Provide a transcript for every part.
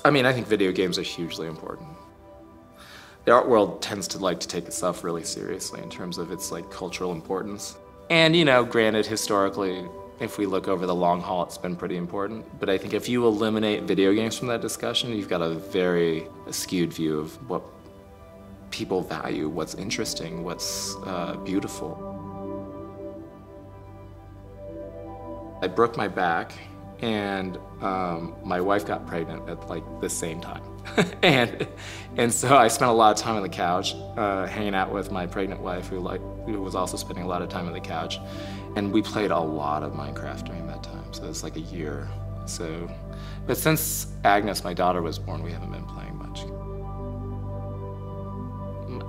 I mean, I think video games are hugely important. The art world tends to like to take itself really seriously in terms of its like cultural importance. And you know, granted, historically, if we look over the long haul, it's been pretty important. But I think if you eliminate video games from that discussion, you've got a very skewed view of what people value, what's interesting, what's beautiful. I broke my back, and my wife got pregnant at like the same time. and so I spent a lot of time on the couch hanging out with my pregnant wife who was also spending a lot of time on the couch. And we played a lot of Minecraft during that time, so it's like a year. So, but since Agnes, my daughter, was born, we haven't been playing much.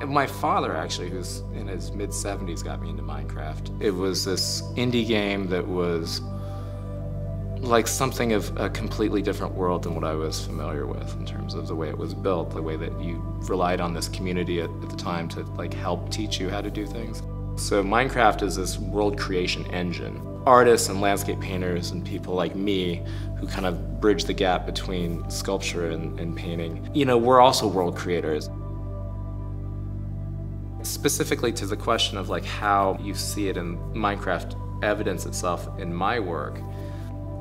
My father, actually, who's in his mid-70s, got me into Minecraft. It was this indie game that was like something of a completely different world than what I was familiar with in terms of the way it was built, the way that you relied on this community at the time to like help teach you how to do things. So Minecraft is this world creation engine. Artists and landscape painters and people like me who kind of bridge the gap between sculpture and painting, you know, we're also world creators. Specifically to the question of like how you see it in Minecraft evidence itself in my work,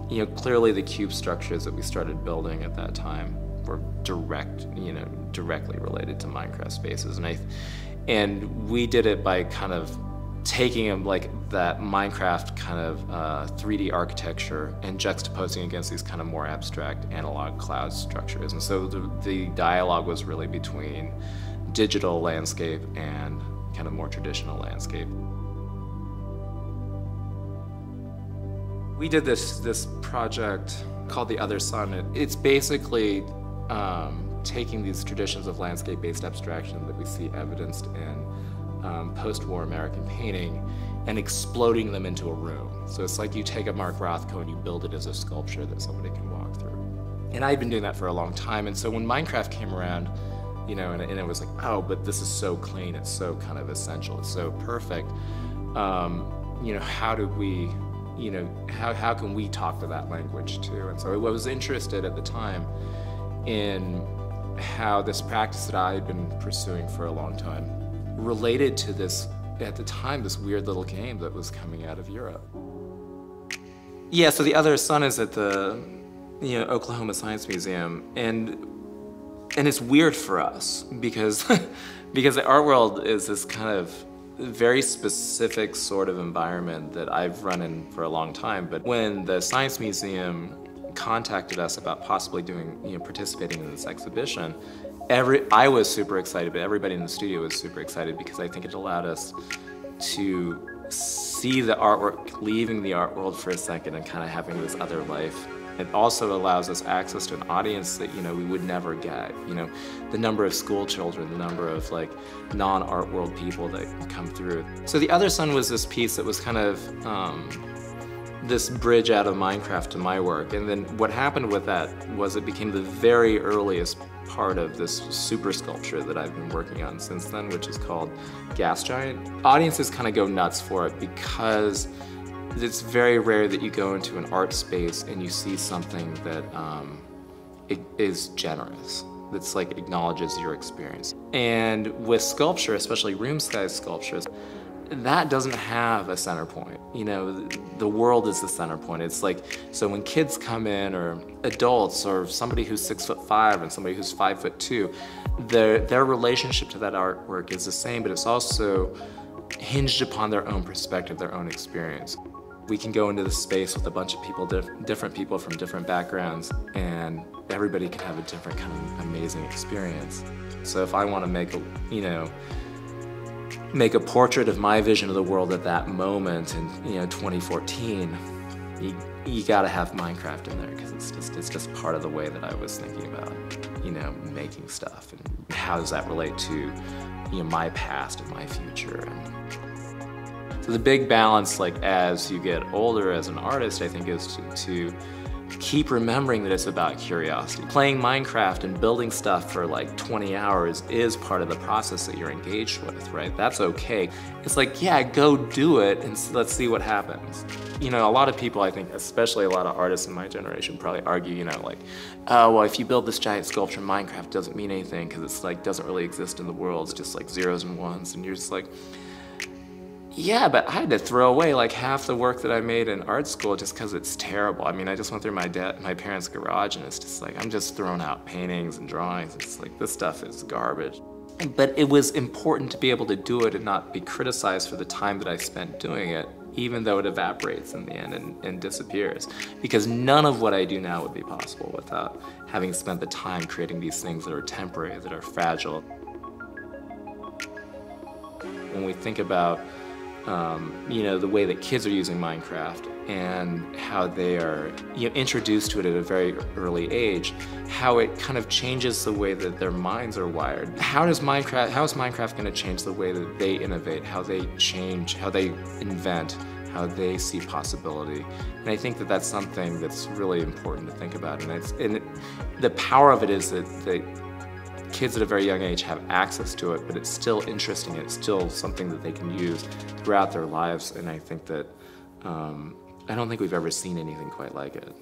you know, clearly the cube structures that we started building at that time were directly related to Minecraft spaces. And we did it by kind of taking like that Minecraft kind of 3D architecture and juxtaposing against these kind of more abstract analog cloud structures. And so the dialogue was really between digital landscape and kind of more traditional landscape. We did this project called The Other Sun. It's basically taking these traditions of landscape-based abstraction that we see evidenced in post-war American painting and exploding them into a room. So it's like you take a Mark Rothko and you build it as a sculpture that somebody can walk through. And I'd been doing that for a long time, and so when Minecraft came around, you know, and it was like, oh, but this is so clean, it's so kind of essential, it's so perfect. You know, how do we, you know, how can we talk to that language too? And so I was interested at the time in how this practice that I had been pursuing for a long time related to this, at the time, this weird little game that was coming out of Europe. Yeah, so The Other Sun is at the, you know, Oklahoma Science Museum, and it's weird for us because because the art world is this kind of very specific sort of environment that I've run in for a long time. But when the Science Museum contacted us about possibly doing, you know, participating in this exhibition, I was super excited, but everybody in the studio was super excited because I think it allowed us to see the artwork leaving the art world for a second and kind of having this other life. It also allows us access to an audience that, you know, we would never get. You know, the number of school children, the number of like non-art world people that come through. So The Other Sun was this piece that was kind of this bridge out of Minecraft to my work. And then what happened with that was it became the very earliest part of this super sculpture that I've been working on since then, which is called Gas Giant. Audiences kind of go nuts for it because it's very rare that you go into an art space and you see something that it is generous, that's like acknowledges your experience. And with sculpture, especially room-sized sculptures, that doesn't have a center point. You know, the world is the center point. It's like, so when kids come in, or adults, or somebody who's 6'5" and somebody who's 5'2", their relationship to that artwork is the same, but it's also hinged upon their own perspective, their own experience. We can go into the space with a bunch of people, different people from different backgrounds, and everybody can have a different kind of amazing experience. So if I want to make a, you know, make a portrait of my vision of the world at that moment in, you know, 2014, you gotta have Minecraft in there because it's just part of the way that I was thinking about, you know, making stuff, and how does that relate to, you know, my past and my future. And so the big balance, like as you get older as an artist, I think is to keep remembering that it's about curiosity. Playing Minecraft and building stuff for like 20 hours is part of the process that you're engaged with, right? That's okay. It's like, yeah, go do it and let's see what happens. You know, a lot of people, I think, especially a lot of artists in my generation, probably argue, you know, like, oh, well, if you build this giant sculpture in Minecraft, it doesn't mean anything because it's like doesn't really exist in the world. It's just like zeros and ones, and you're just like, yeah, but I had to throw away like half the work that I made in art school just because it's terrible. I mean, I just went through my parents' garage, and it's just like I'm just throwing out paintings and drawings. It's like this stuff is garbage. But it was important to be able to do it and not be criticized for the time that I spent doing it, even though it evaporates in the end and disappears. Because none of what I do now would be possible without having spent the time creating these things that are temporary, that are fragile. When we think about you know, the way that kids are using Minecraft and how they are, you know, introduced to it at a very early age, how it kind of changes the way that their minds are wired. How is Minecraft going to change the way that they innovate, how they change, how they invent, how they see possibility? And I think that that's something that's really important to think about. And the power of it is that kids at a very young age have access to it, but it's still interesting. It's still something that they can use throughout their lives. And I think that, I don't think we've ever seen anything quite like it.